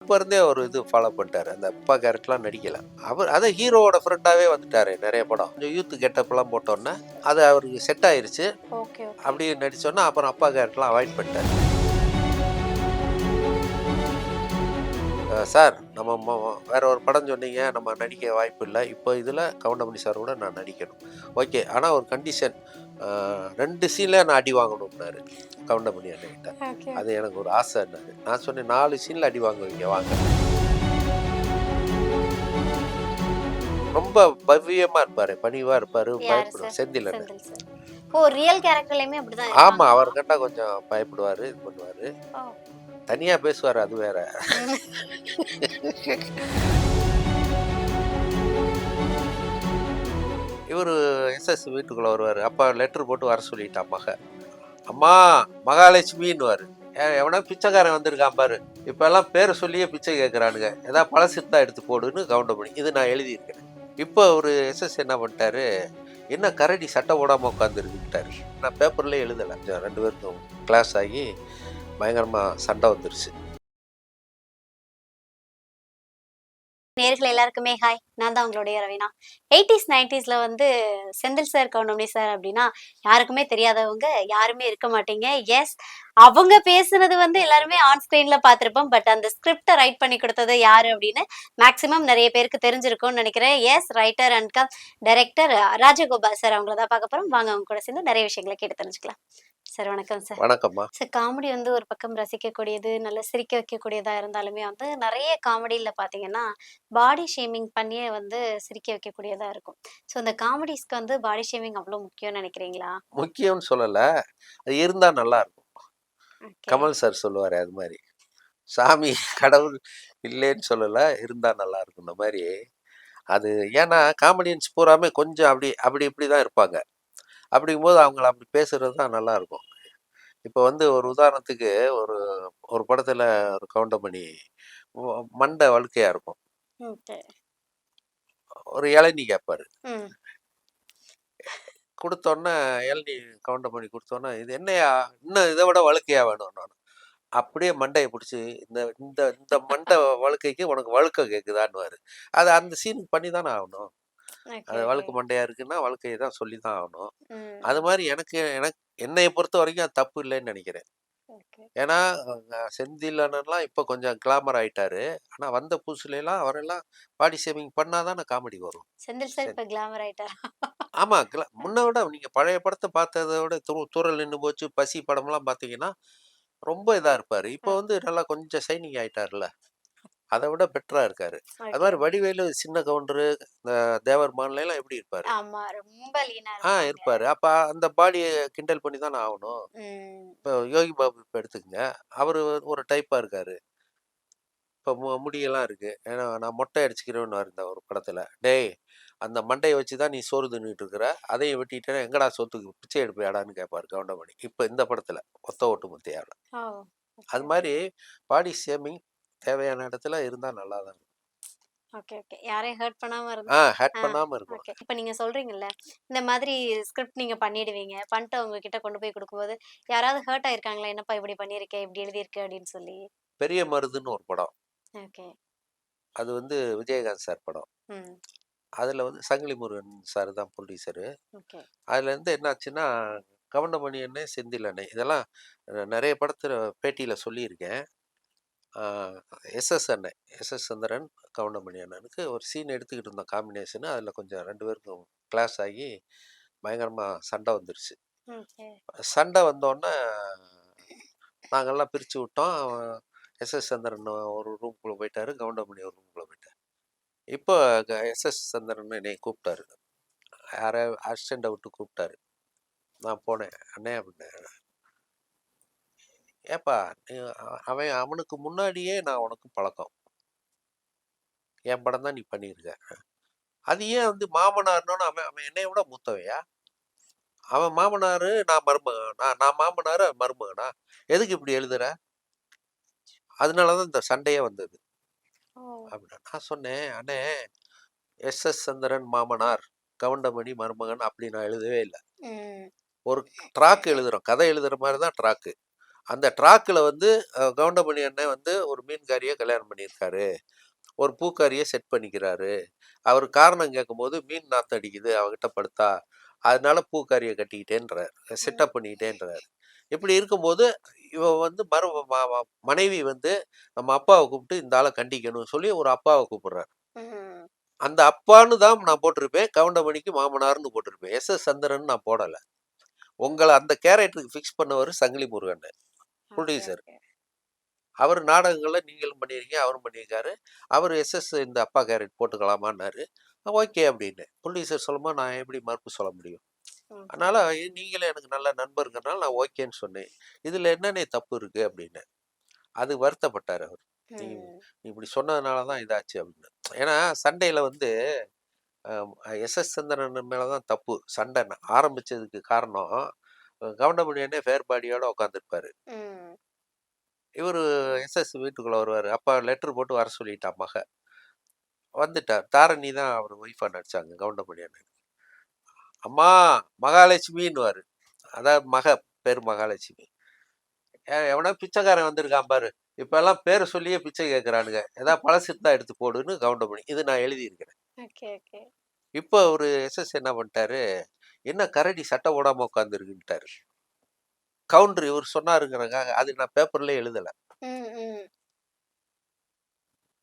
அப்ப இருந்தே ஒரு இது ஃபாலோ பண்ணிட்டாரு. அந்த அப்பா கேரக்டர்லாம் நடிக்கல. அவர் அதான் ஹீரோவோட ஃப்ரெண்டாவே வந்துட்டாரு நெறைய படம். கொஞ்சம் யூத் கெட்டப்லாம் போட்டோன்னே, அது அவருக்கு செட் ஆயிருச்சு. Okay, okay. அப்படி நடிச்சோன்னே, அப்புறம் அப்பா கேரக்டர்லாம் அவாய்ட் பண்ணிட்டாரு. சார் நம்ம வேற ஒரு படம் சொன்னீங்க, நம்ம நடிக்க வாய்ப்பு இல்ல. இப்போ இதில கவுண்டமணி சார் கூட நான் நடிக்கணும். ஓகே. ஆனா ஒரு கண்டிஷன். அ 2 சீன்ல நான் அடி வாங்கணும்னாரு. கவுண்டமணி அண்ணன்கிட்ட. ஓகே. அது எனக்கு ஒரு ஆசைன்னாரு. நான் சொன்னேன் 4 சீன்ல அடி வாங்குவீங்க வாங்க. ரொம்ப பவ்யமா இருப்பாரு. பணிவா இருப்பாரு. யாரு பயப்படுவார். சார்? செந்தில் அண்ணன். செந்தில் சார். ஓ! ரியல் கேரக்டர்லயுமே அப்படிதான் ஆமா. இருப்பாங்களா? அவர கண்டா கொஞ்சம் பயப்படுவாரு. இது பண்ணுவாரு. ஓ! தனியா பேசுவாரு. அது வேற. ம். இவரு எஸ்எஸ் வீட்டுக்குள்ள வருவாரு. அப்பா லெட்டர் போட்டு வர சொல்லிட்டா மக. அம்மா மகாலட்சுமின்னுவாரு. எவனோ பிச்சைக்காரன் வந்திருக்கான் பாரு. இப்பல்லாம் பேர சொல்லியே பிச்சை கேட்கறானுங்க. ஏதாவது பழசு இருந்தா எடுத்து போடுன்னு கவுண்டமணி. இது நான் எழுதியிருக்கேன். இப்போ ஒரு எஸ்எஸ் என்ன பண்ணிட்டாரு, என்ன கரடி சட்டை போடாம உட்காந்துருக்குன்ட்டாரு. நான் பேப்பர்லயே எழுதல. 2 பேருக்கும் கிளாஸ் ஆகி பயங்கரமா சண்டை வந்துருச்சு. நேயர்கள் எல்லாருக்குமே ஹாய். நான் தான் உங்களுடைய ரவீனா. 80ஸ், 90ஸ்ல வந்து செந்தில் சார், கவுண்டமணி சார் அப்டின்னா, யாருக்குமே தெரியாதவங்க யாருமே இருக்க மாட்டீங்க. எஸ், அவங்க பேசுனது வந்து எல்லாருமே ஆன் ஸ்க்ரீன்ல பார்த்திருப்போம். பட் அந்த ஸ்கிரிப்ட்ட ரைட் பண்ணி குடுத்தது யாரு அப்டின்னு மேக்ஸிமம் நெறைய பேருக்கு தெரிஞ்சிருக்கும்னு நெனைக்கிறேன். Yes, writer and director Rajagopal sir அவங்கள தான் பார்க்க போறோம். வாங்க அவங்க கூட சேர்ந்து நெறைய விஷயங்கள கேட்டு தெரிஞ்சுக்கலாம். சார் வணக்கம் சார். வணக்கம்மா. சார் காமெடி வந்து ஒரு பக்கம் ரசிக்கக்கூடியது, நல்லா சிரிக்க வைக்கக்கூடியதா இருந்தாலுமே வந்து நெறைய காமெடில பார்த்தீங்கன்னா, பாடி ஷேமிங் பண்ணியே வந்து சிரிக்க வைக்கக்கூடியதா இருக்கும். ஸோ இந்த காமெடிஸ்க்கு வந்து பாடி ஷேமிங் அவ்ளோ முக்கியம்னு நெனைக்கிறீங்களா? முக்கியம்னு சொல்லல. அது இருந்தா நல்லா இருக்கும். ஓகே. கமல் சார் சொல்லுவாரே அது மாரி. சாமி, கடவுள் இல்லேன்னு சொல்லல. இருந்தா நல்லா இருக்கும்ன மாரி. அது ஏன்னா காமெடியன்ஸ் பூராமே கொஞ்சம் அப்படி அப்படி இப்படி தான் இருப்பாங்க. அப்படிங்கும்போது அவங்கள அப்படி பேசுறது தான் நல்லாருக்கும். இப்போ வந்து ஒரு உதாரணத்துக்கு ஒரு ஒரு படத்துல ஒரு கவுண்டமணி ஒ மண்டை வழுக்கையா இருக்கும். ஓகே. ஒரு இளநீ கேட்பாரு. ம். குடுத்தோன்னே இளநீ கவுண்டமணி குடுத்தோன்னே, "இது என்னய்யா? இன்னும் இத விட வழுக்கையா வேணும்னான்." அப்படியே மண்டைய புடிச்சு, "இந்த இந்த இந்த மண்டை வழுக்கைக்கு உனக்கு வழுக்க கேட்குதான்னுவாரு." அது அந்த சீனுக்கு பண்ணி தானே ஆகணும். ஓகே, அது ஓகே. வழுக்கு மண்டையா இருக்குன்னா, வழுக்கைய தான் சொல்லி தான் ஆகணும். அது ம். மாரி என்னைய பொறுத்தவரைக்கும் அது தப்பு இல்லைன்னு நெனைக்கிறேன். ஓகே. ஏன்னா, செந்தில் அண்ணன்லாம் இப்ப கொஞ்சம் கிளாமர் ஆயிட்டாரு. ஆனா வந்த புதுசுலலாம் அவரெல்லாம் பாடி ஷேமிங் பண்ணா தானே காமெடி வரும். செந்தில் சார் சரி. இப்ப கிளாமர் ஆயிட்டாரா? ஆமா. முன்ன விட நீங்க பழைய படத்த பார்த்தத விட தூறல் நின்னு போச்சு, பசி படம்லாம் பார்த்தீங்கன்னா, ரொம்ப இதா இருப்பாரு. இப்ப வந்து நல்லா கொஞ்சம் ஷைனிங் ஆயிட்டார்ல. அத விட பெட்டரா இருக்காரு. அது ஓகே. மாரி வடிவேலு, சின்ன கவுண்டரு, இந்த தேவர் மான்லலாம் எப்படி இருப்பாரு? ஆமா. ரொம்ப லீனா இருப்பாங்க. இருப்பாரு. அப்ப அந்த பாடிய கிண்டல் பண்ணி தானே ஆவணும். ம். இப்ப யோகி பாபு இப்ப எடுத்துக்கங்க. அவரு ஒரு டைப்பா இருக்காரு. இப்ப முடியெல்லாம் இருக்கு. ஏன்னா நான் மொட்டை அடிச்சுக்கிறேன்னுவாரு இந்த ஒரு படத்துல. டேய்! அந்த மண்டைய வச்சு தான் நீ சோறு தின்னுட்டு இருக்கிற. அதையும் வெட்டிட்டேன்னா எங்கடா சோத்துக்கு பிச்சை எடுப்பியாடான்னு கேட்பாரு கவுண்டமணி. இப்ப இந்த படத்துல. ஒத்த ஓட்டு முத்தையால. ஓ! ஓகே, அது ஓகே. மாரி பாடி ஷேமிங் தேவையான இடத்துல இருந்தா நல்லா தான் இருக்கும். Okay, okay. யாரையும் ஹர்ட் பண்ணாம இருந்தா ஹர்ட் ஆ, பண்ணாம இருக்கும். ஓகே. இப்ப நீங்க சொல்றீங்கல்ல, இந்த மாதிரி ஸ்கிரிப்ட் நீங்க பண்ணிடுவீங்க. பண்ணிட்டு அவங்க கிட்ட கொண்டு போய் குடுக்கும்போது, யாராவது ஹர்ட் ஆயிருக்காங்களா? "என்னப்பா இப்படி பண்ணியிருக்க? இப்படி எழுதியிருக்க?" அப்படின்னு சொல்லி. பெரிய மருதுன்னு ஒரு படம். ஓகே. அது வந்து விஜயகாந்த் சார் படம். ம். அதுல வந்து சங்கிலி முருகன் சார் தான் ப்ரொடியூசரு. ஓகே. அதுலேருந்து என்னாச்சுன்னா, கவுண்டமணி அண்ணன், செந்தில் அண்ணன் இதெல்லாம் நெறைய படத்துல பேட்டியில சொல்லியிருக்கேன். ஆ எஸ்.எஸ். அண்ணன், எஸ்.எஸ். சந்திரன், கவுண்டமணி அண்ணனுக்கு ஒரு சீன் எடுத்துக்கிட்டு இருந்தோம் காம்பினேஷனு. அதில கொஞ்சம் 2 பேருக்கும் கிளாஷ் ஆகி பயங்கரமா சண்டை வந்துருச்சு. ஓகே. சண்டை வந்தோன்னே நாங்கலாம் பிரிச்சு விட்டோம். எஸ்.எஸ். சந்திரன் ஒரு ரூம்குள்ள போயிட்டாரு. கவுண்டமணி ஒரு ரூம்குள்ள போயிட்டாரு. இப்போ எஸ்.எஸ். சந்திரன் என்னைய கூப்பிட்டாரு. யார அசிஸ்டண்ட்ட விட்டு கூப்பிட்டாரு. நான் போனேன். "அண்ணே" அப்படின்னேன். "ஏப்பா நீ அவனுக்கு முன்னாடியே நான் உனக்கு பழக்கம். என் படம் தான் நீ பண்ணியிருக்க. அது ஏன் வந்து மாமனார்ன்னோனே அவன் அவன் என்னைய விட மூத்தவன்யா. அவன் மாமனாரு, நான் மருமகன். நான் மாமனாரு, அவன் மருமகனா? எதுக்கு இப்படி எழுதுற? அதனால தான் இந்த சண்டையே வந்தது." ஓ! அப்படின்னா நான் சொன்னேன், "அண்ணே எஸ்.எஸ். சந்திரன் மாமனார், கவுண்டமணி மருமகன் அப்படி நான் எழுதவே இல்ல. ம். ஒரு ட்ராக் எழுதுறோம். கதை எழுதுற மாரி தான் ட்ராக்கு. அந்த ட்ராக்ல வந்து கவுண்டமணி அண்ணன் வந்து ஒரு மீன்காரியை கல்யாணம் பண்ணியிருக்காரு. ஒரு பூக்காரியை செட் பண்ணிக்கிறாரு. அவர் காரணம் கேட்கும்போது, மீன் நாத்தம் அடிக்குது அவகிட்ட படுத்தா. அதனால பூக்காரிய கட்டிக்கிட்டேன்றார். ம். செட்டப் பண்ணிக்கிட்டேன்றாரு. இப்படி இருக்கும்போது, இவ வந்து மனைவி வந்து நம்ம அப்பாவ கூப்பிட்டு, இந்த ஆள கண்டிக்கணும்னு சொல்லி ஒரு அப்பாவ கூப்பிடுறார். ம். அந்த அப்பான்னு தான் நான் போட்டிருப்பேன். கவுண்டமணிக்கு மாமனார்ன்னு போட்டிருப்பேன். எஸ்.எஸ். சந்திரன் நான் போடல. உங்கள அந்த கேரக்டருக்கு ஃபிக்ஸ் பண்ணவரு Sangili Murugan. Okay, producer. Okay. அவர் நாடகங்கள்ல நீங்களும் பண்ணியிருக்கீங்க, அவரும் பண்ணியிருக்காரு. அவரு எஸ்.எஸ். இந்த அப்பா கேரக்டர் போட்டுக்கலாமான்னாரு. ஓகே அப்டின்னேன். புரொடியூசர் சொல்லும்போது நான் எப்படி மறுப்பு சொல்ல முடியும்? ஓகே. அதனால நீங்களே எனக்கு நல்ல நண்பர்ங்கிறனால நான் ஓகேன்னு சொன்னேன். "இதுல என்னண்ணே தப்பு இருக்கு?" அப்டின்னேன். அதுக்கு வருத்தப்பட்டாரு அவரு. "நீ ம். நீ இப்படி சொன்னதுனால தான் இதாச்சு" அப்டின்னு. ஏன்னா சண்டையில வந்து எஸ்.எஸ். சந்திரன் மேல தான் தப்பு. சண்டை ஆரம்பிச்சதுக்கு காரணம், கவுண்டமணி அண்ணன் ஃபேர் பாடியோட உட்காந்துருப்பாரு. ம். இவரு எஸ்.எஸ். வீட்டுக்குள்ள வருவாரு. அப்பா லெட்டர் போட்டு வர சொல்லிட்டா மக. வந்துட்டார். தாரணி தான் அவர் ஒய்ஃபா நடிச்சாங்க கவுண்டமணி அண்ணன். அம்மா மகாலட்சுமின்னுவாரு. அதாவது பேரு மகாலட்சுமி. எவனோ பிச்சைக்காரன் வந்திருக்கான் பாரு. இப்பல்லாம் பேர சொல்லியே பிச்சை கேட்கறானுங்க. ஏதாவது பழசு இருந்தா எடுத்து போடுன்னு கவுண்டமணி. இது நான் எழுதியிருக்கிறேன். Okay, okay. இப்போ அவரு எஸ்.எஸ். என்ன பண்ணிட்டாரு, என்ன கரடி சட்டை போடாம உட்காந்துருக்குன்ட்டாரு. கவுண்டர் இவரு சொன்னாருங்கிறதுக்காக அது நான் பேப்பர்லயே எழுதல. ம், ம்.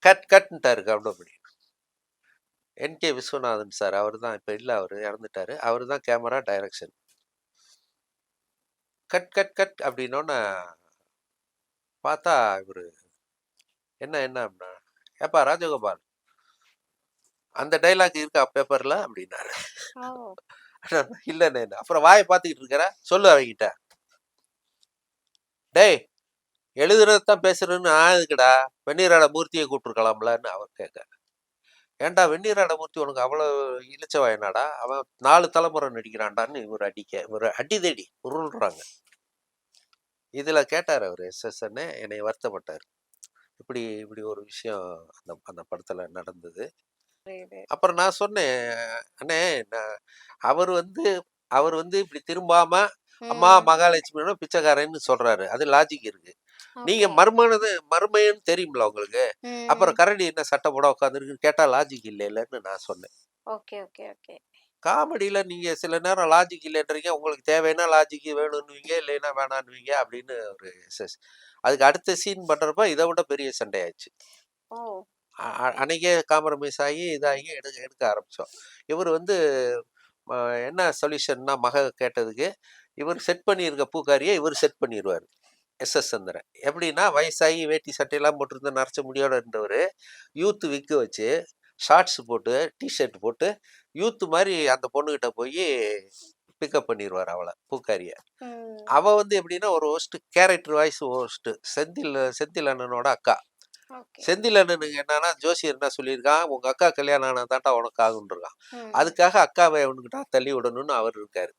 கட்ன்ட்டாரு கவுண்டமணி. என்.கே. விஸ்வநாதன் சார். அவரு தான் இப்ப இல்ல அவரு இறந்துட்டாரு. அவரு தான் கேமரா, டைரக்ஷன். கட் அப்படின்னோன்னே பார்த்தா இவரு என்ன அப்படின்னா, "ஏப்பா ராஜகோபால் அந்த டயலாக் இருக்கா பேப்பர்ல?" அப்படின்னாரு. ஓ! இல்லண்ணே. அப்புறம் வாய பார்த்துக்கிட்டு இருக்கிற? சொல்லு அவன்கிட்ட. டேய் எழுதுறது தான் பேசுறேன்னு நான் எதுக்குடா? வெந்நீராட மூர்த்திய கூப்பிட்டுருக்கலாம்லன்னு அவர் கேட்க. ஏன்டா வெந்நீராட மூர்த்தி உனக்கு அவ்வளோ இளிச்சவாயனாடா? அவன் 4 தலைமுறை நடிக்கிறான்டான்னு இவரு அடிதடி உருள்றாங்க. இதுல கேட்டாரு அவரு எஸ்.எஸ். அண்ணே என்னைய வருத்தப்பட்டாரு. இப்படி இப்படி ஒரு விஷயம் அந்த அந்த படத்துல நடந்தது. புரியுது. அப்புறம் நான் சொன்னேன், "அண்ணே நான் அவரு வந்து அவரு வந்து இப்படி திரும்பாம, அம்மா ம். மகாலட்சுமியோட பிச்சைக்காரன்னு சொல்றாரு. அது லாஜிக் இருக்கு. நீங்க ஓகே. மருமையன்னு தெரியும்ல உங்களுக்கு. ம். அப்புறம் கரடி என்ன சட்டை போட உட்காந்துருக்குன்னு கேட்டா லாஜிக் இல்லைல்லன்னு நான் சொன்னேன். Okay, okay, okay. காமெடியில நீங்க சில நேரம் லாஜிக் இல்லன்றீங்க. உங்களுக்கு தேவைன்னா லாஜிக் வேணுன்னுவீங்க, இல்லைன்னா வேணான்னுவீங்க அப்படின்னு ஒரு எஸ்.எஸ். அதுக்கு அடுத்த சீன் பண்றப்ப இத விட பெரிய சண்டையாச்சு. ஓ! அன்னைக்கே காம்ப்ரமைஸ் ஆகி இதாகி எடுக்க எடுக்க ஆரம்பிச்சோம். இவரு வந்து அ என்ன சொல்யூஷன்னா மக கேட்டதுக்கு, இவரு செட் பண்ணியிருக்க பூக்காரிய இவரு செட் பண்ணிருவாரு. எஸ்.எஸ். சந்திரன். எப்படின்னா வயசாகி வேட்டி சட்டையெல்லாம் போட்டிருந்து நரைச்ச முடியோட இருந்தவரு, யூத் விக் வச்சு, ஷார்ட்ஸ் போட்டு, டீ ஷர்ட் போட்டு, யூத் மாரி அந்த பொண்ணுகிட்ட போயி பிக்கப் பண்ணிருவாரு அவள, பூக்காரிய. ம். அவ வந்து எப்படின்னா ஒரு host character voice host. Senthil அண்ணனோட அக்கா. ஓகே. செந்தில் அண்ணனுக்கு என்னன்னா, ஜோசியர் என்ன சொல்லியிருக்கான், உங்க அக்கா கல்யாணம் ஆனா தான்டா உனக்கு ஆகுன்ருக்கான். ம். அதுக்காக அக்காவ இவனுக்கிட்ட தள்ளி விடணும்னு அவர் இருக்காரு.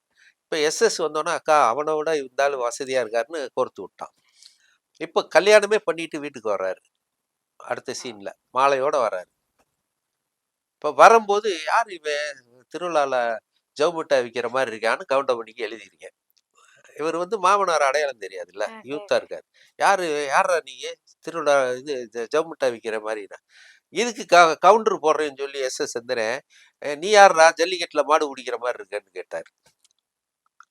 இப்ப எஸ்.எஸ். வந்தோனே, அக்கா அவன விட இந்த ஆளு வசதியா இருக்காருன்னு கோர்த்து விட்டான். இப்ப கல்யாணமே பண்ணிட்டு வீட்டுக்கு வர்றாரு. அடுத்த ஆ. சீன்ல. மாலையோட வர்றாரு. இப்ப வரும்போது, யார் இவன் திருவிழால ஜவ்வு மிட்டாய் விக்கிற மாரி இருக்கான்னு கவுண்டமணிக்கு எழுதியிருக்கேன். இவரு வந்து மாமனார் அடையாளம் தெரியாதுல்ல. ஓகே, யூத்தா ஓகே. இருக்காரு. யார்றா நீயி? திருவிழா இது ஜவ்வு மிட்டாய் விக்கிற மாரின்னா. இதுக்கு கவுண்டர் போடுறேன்னு சொல்லி எஸ்.எஸ். சந்திரன், நீ யார்றா ஜல்லிக்கட்டுல மாடு புடிக்கிற மாரி இருக்கன்னு கேட்டாரு.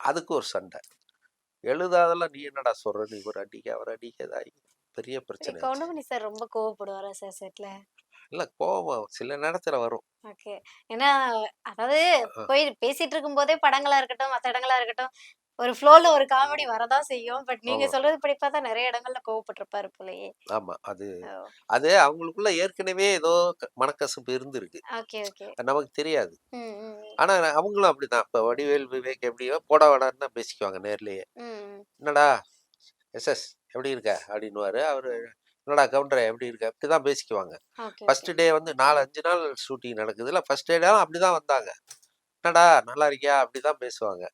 அதுக்கு ஒரு சண்டை. எழுதாதெல்லாம் நீ என்னடா சொல்றன்னு இவரு அடிக்க, அவர் அடிக்க இதாகி பெரிய பிரச்சனை ஆச்சு. கவுண்டமணி சார் ரொம்ப கோவப்படுவாரா சார் செட்ல? இல்ல கோவம் சில நேரத்துல வரும். ஓகே. ஏன்னா, அதாவது அ போய் பேசிட்டு இருக்கும்போதே படங்களா இருக்கட்டும், மத்த இடங்களா இருக்கட்டும், ஒரு ஃப்ளோல ஒரு காமெடி வரதான் செய்யும். பட் நீங்க ஆமா, சொல்றது படி பார்த்தா நெறைய இடங்கள்ல கோவப்பட்டுருப்பாரு போலயே! ஆமா. அது ஓ! அது அவங்களுக்குள்ள ஏற்கனவே ஏதோ மனக்கசப்பு இருந்திருக்கு. Okay, okay. அது நமக்கு தெரியாது. ம், ம், ஆனா அவங்களும் அப்படிதான். இப்ப வடிவேல், விவேக் எப்படியோ போடா வாடான்னு தான் பேசிக்குவாங்க நேர்லயே. ம். "என்னடா எஸ்.எஸ். எப்படி இருக்க?" அப்படின்னுவாரு. அவரு "என்னடா கவுண்டரே எப்படி இருக்க?" இப்படிதான் பேசிக்குவாங்க. Okay, okay. ஃபர்ஸ்ட் டே வந்து 4, 5 நாள் ஷூட்டிங் நடக்குதுல்ல. ஃபர்ஸ்ட் டேலாம் அப்படிதான் வந்தாங்க. "என்னடா நல்லா இருக்கியா?" அப்படிதான் பேசுவாங்க.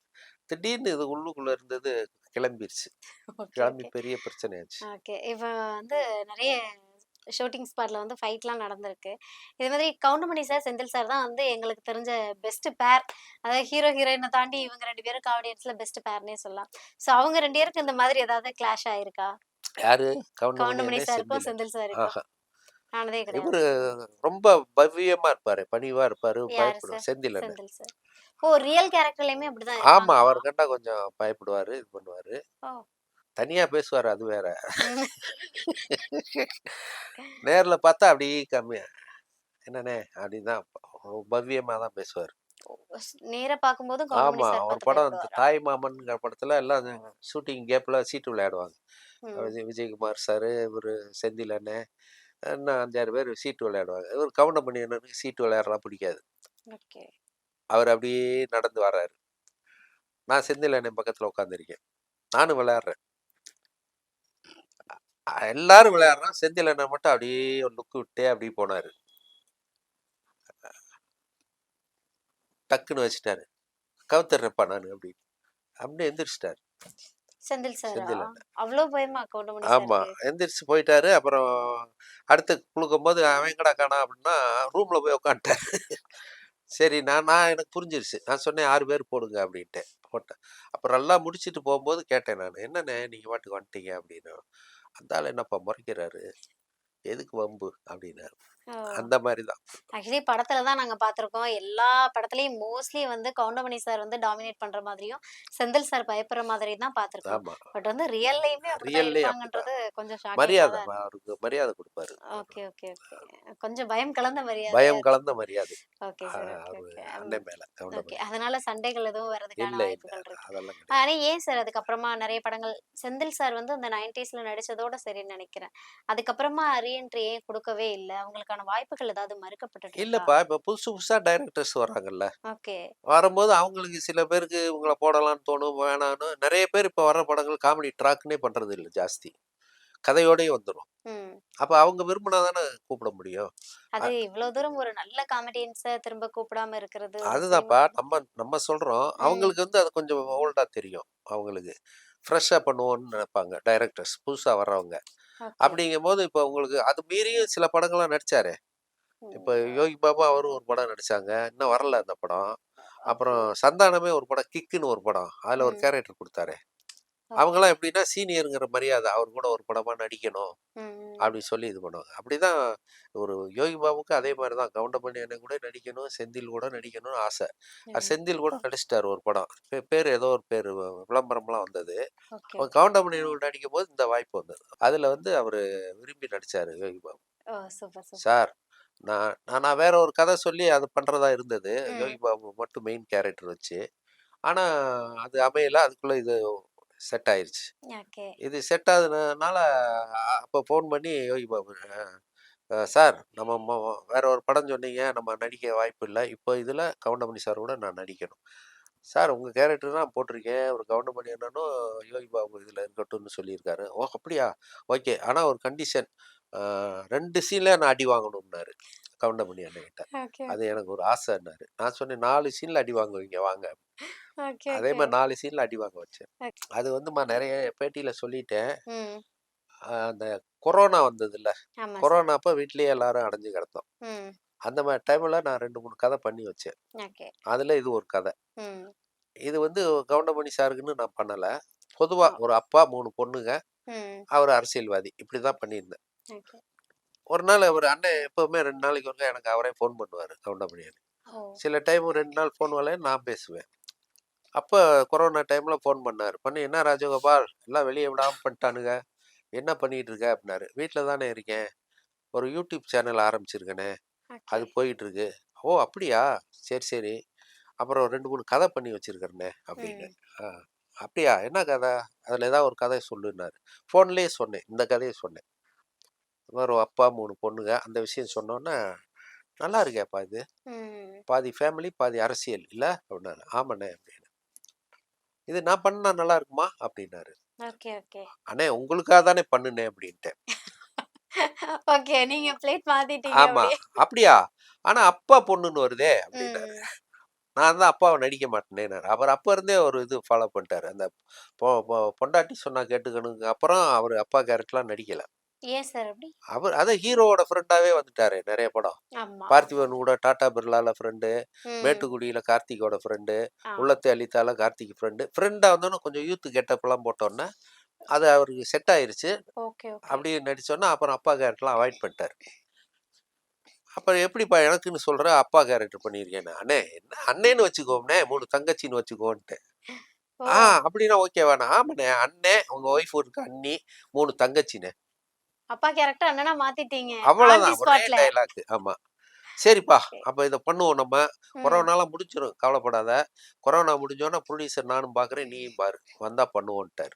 திடீர்னு இது உள்ளுக்குள்ள இருந்தது கிளம்பிருச்சு. ஓகே, கிளம்பி ஓகே. பெரிய பிரச்சனையாச்சு. ஓகே. இப்ப வந்து நெறைய ஷூட்டிங் ஸ்பாட்ல வந்து ஃபைட்லாம் நடந்திருக்கு. இது மாதிரி கவுண்டமணி சார், செந்தில் சார் தான் வந்து எங்களுக்கு தெரிஞ்ச பெஸ்ட் பேர். அதாவது ஹீரோ, ஹீரோயின தாண்டி இவங்க 2 பேரும் காமெடியன்ஸ்ல பெஸ்ட் பேர்ன்னே சொல்லலாம். ஸோ அவங்க 2 பேருக்கு இந்த மாதிரி ஏதாவது கிளாஷ் ஆயிருக்கா? யாரு? கவுண்டமணி கவுண்டமணி அண்ணன், சாருக்கும், செந்தில் அண்ணன். செந்தில் சாருக்கும். ஆஹா! ஆனதே கிடையாது. இவரு ரொம்ப பவ்யமா இருப்பாரு. பணிவா இருப்பாரு. யாரு பயப்படுவார். சார்? செந்தில் அண்ணன். செந்தில் சார். ஓ! ரியல் கேரக்டர்லயுமே அப்படிதான் ஆமா. இருப்பாங்களா? அவர் கண்டா கொஞ்சம் பயப்படுவாரு. இது பண்ணுவாரு. ஓ! தனியா பேசுவாரு. அது வேற. ம். நேர்ல பார்த்தா அப்படியே கம்மியா, "என்னண்ணே" அப்படின்னு தான் பவ்யமா தான் பேசுவாரு. நேரா பார்க்கும்போதும் கவுண்டமணி ஆமா. சார் ஒரு பார்த்து படம் இந்த பயப்படுவாரா? தாய் மாமன்ங்கிற படத்துல எல்லாம் ஷூட்டிங் கேப்ல சீட்டு விளையாடுவாங்க. ம். விஜயகுமார் சாரு, இவரு செந்தில் அண்ணன், இன்னும் 5, 6 பேர் சீட்டு விளையாடுவாங்க. இவரு கவுண்டமணி அண்ணனுக்கு சீட்டு விளையாடுறதுலாம் பிடிக்காது. ஓகே. அவர் அப்படியே நடந்து வர்றாரு. நான் செந்தில் அண்ணன் பக்கத்துல உட்காந்துருக்கேன். நானும் விளையாடுறேன். எல்லாரும் விளையாடுறோம். செந்தில் அண்ணன் மட்டும் அப்படியே ஒரு லுக் விட்டே அப்படியே போனாரு. டக்குன்னு வச்சுட்டாரு. கவுத்துர்றேன்ப்பா நானு அப்படின்னு. அப்படியே எந்திரிச்சிட்டாரு செந்தில் சாரா? செந்தில் அண்ணன். அவ்ளோ பயமா கவுண்டமணி ஆமா. சாருக்கு? எந்திரிச்சு போயிட்டாரு. அப்புறம் அடுத்து குளுக்கும்போது அவன் எங்கடா காணோம் அப்படின்னா, ரூம்ல போய் உட்காந்துட்டாரு. சரி நான் நான் எனக்கு புரிஞ்சிருச்சு. நான் சொன்னேன் 6 பேர் போடுங்க அப்படின்ட்டேன். போட்டேன். அப்புறம் எல்லாம் முடிச்சுட்டு போகும்போது கேட்டேன் நானு. "என்னண்ணே நீங்க பாட்டுக்கு வந்துட்டீங்க" அப்படின்னு. "அந்த ஆளு என்னப்பா முறைக்கிறாரு? எதுக்கு வம்பு?" அப்படின்னாரு. ஓ! அந்த மாரி தான். ஆக்சுவலி படத்துல தான் நாங்க பார்த்துருக்கோம். எல்லா படத்துலயும் மோஸ்ட்லி வந்து கவுண்டமணி சார் வந்து டாமினேட் பண்ற மாதிரியும், செந்தில் சார் பயப்படுற மாதிரியும் தான் பார்த்துருக்கோம். ஆமா. பட் வந்து ரியல்லயுமே அப்படிதான் ரியல்லயே அப்படிதான். இருப்பாங்கன்றது கொஞ்சம் ஷாக்கிங்கா மரியாதை தான் இருக்கு. அவருக்கு மரியாதை குடுப்பாரு. Okay, okay, okay. கொஞ்சம் பயம் கலந்த மரியாதையா பயம் இருக்கு. கலந்த மரியாதை. ஓகே அ சார். ஓகே, அவரு ஓகே. அண்ணன் மேல ஓகே. கவுண்டமணி. அதனால சண்டைகள் எதுவும் வர்றதுக்கான இல்ல, இல்ல. வாய்ப்புகள் இருக்கு. அதெல்லாம் கிடையாது. ஆனா ஏன் சார் அதுக்கப்புறமா நெறைய படங்கள் செந்தில் சார் வந்து அந்த 90ஸ்ல நடிச்சதோட சரின்னு நெனைக்கிறேன். அதுக்கப்புறமா ரீஎன்ட்ரி ஏன் குடுக்கவே இல்ல? அவங்களுக்கான வாய்ப்புகள் ஏதாவது மறுக்கப்பட்டுட்டு இருக்கா? இல்லப்பா. இப்ப புதுசு புதுசா டைரக்டர்ஸ் வர்றாங்கல்ல. ஓகே. வரும்போது அவங்களுக்கு சில பேருக்கு இவங்கள போடலான்னு தோணும். வேணான்னு நெறைய பேர் இப்ப வர்ற படங்கள் காமெடி ட்ராக்ன்னே பண்றது இல்ல ஜாஸ்தி. கதையோடயே வந்துரும். ம். அப்ப அவங்க விரும்புனா தானே கூப்பிட முடியும். அ அது இவ்ளோ தூரம் ஒரு நல்ல காமெடியன்ஸ திரும்ப கூப்பிடாம இருக்கிறது ஒரு சினிமா. அதுதான்ப்பா. நம்ம நம்ம சொல்றோம். ம். அவங்களுக்கு வந்து அது கொஞ்சம் ஓல்டா தெரியும். அவங்களுக்கு. ஃப்ரெஷ்ஷா பண்ணுவோம்னு நெனைப்பாங்க டைரக்டர்ஸ் புதுசா வர்றவங்க. ஓகே. அப்படிங்கும்போது இப்ப உங்களுக்கு அது மீறியும் சில படங்கள்லாம் நடிச்சாரே. இப்ப ம். யோகி பாபு அவரும் ஒரு படம் நடிச்சாங்க. இன்னும் வரல அந்த படம். ஓகே. அப்புறம் சந்தானமே ஒரு படம் கிக்குன்னு ஒரு படம். அதுல ஒரு ம். கேரக்டர் குடுத்தாரே. ஓகே. அவங்கலாம் எப்படின்னா சீனியர்ங்கிற மரியாதை. அவர் கூட ஒரு படமா நடிக்கணும். ம். அப்படி சொல்லி இது பண்ணுவாங்க. அப்படிதான் ஒரு யோகி பாபுக்கு அதே மாரி தான். கவுண்டமணி அண்ணன் கூட நடிக்கணும், செந்தில் கூட நடிக்கணும்னு ஆசை. ம். செந்தில் கூட நடிச்சிட்டாரு ஒரு படம். பேரு ஏதோ ஒரு பேரு விளம்பரம்லாம் வந்தது. ஓகே, அவர் ஓகே. கவுண்டமணி நடிக்கும்போது இந்த வாய்ப்பு வந்தது. அதுல வந்து அவரு விரும்பி நடிச்சாரு Yogi Babu. Oh! Super, super. Sir நான் நான் நான் வேற ஒரு கதை சொல்லி அது பண்றதா இருந்தது. ம். யோகி பாபு மட்டும் மெயின் கேரக்டர் வச்சு. ஆனா அது அமையல. அதுக்குள்ள இது செட் ஆயிருச்சு. ஓகே. இது செட் ஆகுதுனால அப்போ ஃபோன் பண்ணி யோகி பாபு சார் நம்ம வேற ஒரு படம் சொன்னீங்க. நம்ம நடிக்க வாய்ப்பு இல்ல. இப்போ இதுல கவுண்டமணி சார் கூட நான் நடிக்கணும். சார் உங்க கேரக்டர் தான் போட்டிருக்கேன். ஒரு கவுண்டமணி அண்ணனும் யோகி பாபு இதுல இருக்கட்டும்னு சொல்லியிருக்காரு. ஓ! அப்படியா? ஓகே. ஆனா ஒரு கண்டிஷன். ஆ 2 சீன்ல நான் அடி வாங்கணும்னாரு. கவுண்டமணி அண்ணன்கிட்ட. ஓகே, அது ஓகே. எனக்கு ஒரு ஆசைன்னாரு. நான் சொன்னேன் 4 சீன்ல அடி வாங்குவீங்க வாங்க. ஓகே, அதே ஓகே. மாரி 4 சீன்ல அடி வாங்க வச்சேன். ஓக் அது வந்துமா நெறைய பேட்டியில சொல்லிட்டேன். ம். அந்த கொரோனா வந்ததுல்ல. ஆமா சார். கொரோனா அப்ப வீட்லயே எல்லாரும் அடைஞ்சு கிடந்தோம். ம். அந்த மாரி டைம்ல நான் 2, 3 கதை பண்ணி வச்சேன். ஓகே. அதுல இது ஒரு கதை. ம். இது வந்து கவுண்டமணி சாருக்குன்னு நான் பண்ணல. பொதுவா ஓ! ஒரு அப்பா, 3 பொண்ணுங்க. ம். அவரு அரசியல்வாதி. இப்படிதான் பண்ணியிருந்தேன். ஓகே. ஒரு நாள் அவரு அண்ணன் எப்பவுமே 2 நாளைக்கு ஒருக்கா எனக்கு அவரே ஃபோன் பண்ணுவாரு. கவுண்டமணி அண்ணன். ஓ! சில டைம் 2 நாள் ஃபோன் வரலைன்னா நான் பேசுவேன். அப்ப கொரோனா டைம்ல ஃபோன் பண்ணாரு. பண்ணி "என்ன ராஜகோபால் எல்லாம் வெளிய விடாம பண்ணிட்டானுங்க. என்ன பண்ணிட்டு இருக்க?" அப்படின்னாரு. "வீட்ல தானே இருக்கேன். ஒரு யூடியூப் சேனல் ஆரம்பிச்சிருக்கேனே. ஓகே. அது போயிட்டு இருக்கு." "ஓ! அப்படியா? சரி, சரி. அப்புறம் 2, 3 கதை பண்ணி வச்சிருக்கிறேனே." அப்படின்னு. ம். "ஆ அப்படியா? என்ன கதை? அதுல ஏதாவது ஒரு கதை சொல்லுன்னாரு." ஃபோன்லயே சொன்னேன். இந்த கதைய சொன்னேன். இந்த மாரி ஒரு அப்பா, 3 பொண்ணுங்க. அந்த விஷயம் சொன்னோனே, "நல்லா இருக்கேப்பா இது. ம். பாதி ஃபேமிலி, பாதி அரசியல் இல்ல?" அப்படின்னாரு. "ஆமாண்ணே" அப்படின்னு. "இது நான் பண்ணுனா நல்லா இருக்குமா?" அப்படின்னாரு. Okay, okay. "அண்ணே உங்களுக்காக தானே பண்ணுனேன்" அப்படின்ட்டேன். ஓகே. நீங்க பிளேட் மாத்திட்டீங்க "ஆமா. அப்படியே. அப்படியா? ஆனா அப்பா பொண்ணுன்னு வருதே" அப்படின்னாரு. ம். நான் தான் அப்பாவ நடிக்க மாட்டேனேன்னாரு. அவர் அப்ப இருந்தே ஒரு இது ஃபாலோ பண்ணிட்டாரு. அந்த பொண்டாட்டி சொன்னா கேட்டுக்கணுங்க அப்புறம் அவரு அப்பா கேரக்டர்லாம் நடிக்கல. ஏன் சார் அப்படி? அவர் அதான் ஹீரோவோட ஃப்ரெண்டாவே வந்துட்டாரே நெறைய படம். ஆமா. பார்த்திபன் கூட டாடா பிர்லால ஃப்ரெண்டு, ம். மேட்டுக்குடியில கார்த்திகோட ஃப்ரெண்டு, ஆ. உள்ளத்தை அளித்தால கார்த்திக் ஃப்ரெண்டு. ஃப்ரெண்டா வந்தோனே கொஞ்சம் யூத் கெட்டப்லாம் போட்டோன்னே, அது அவருக்கு செட் ஆயிருச்சு. Okay, okay. அப்படி நடிச்சோன்னே, அப்புறம் அப்பா கேரக்டர்லாம் அவாய்ட் பண்ணிட்டாரு. அப்புறம் எப்படிப்பா எனக்குன்னு சொல்ற, அப்பா கேரக்டர் பண்ணியிருக்கேன்னு. அண்ணே என்ன அண்ணேன்னு வச்சுக்கோம்ண்ணே, 3 தங்கச்சின்னு வச்சுக்கோன்ட்டேன். ஓ! ஆ அப்படின்னா ஓகேவாண்ணே. ஆமாண்ணே, அண்ணே, உங்க ஒய்ஃப் இருக்கு அண்ணி, 3 தங்கச்சிண்ணே. அப்பா கேரக்டர் அண்ணனா மாத்திட்டீங்க. ஆன் தி அவ்வளோதான். ஒரே ஸ்பாட்ல. டயலாக். ஆமா. சரிப்பா, ஓகே. அப்ப இத பண்ணுவோம் நம்ம. ம். கொரோனாலாம் முடிஞ்சிரும். கவலைப்படாத. கொரோனா முடிஞ்சோனே புரொடியூசர் நானும் பார்க்குறேன், நீயும் பாரு. வந்தா பண்ணுவோன்ட்டாரு.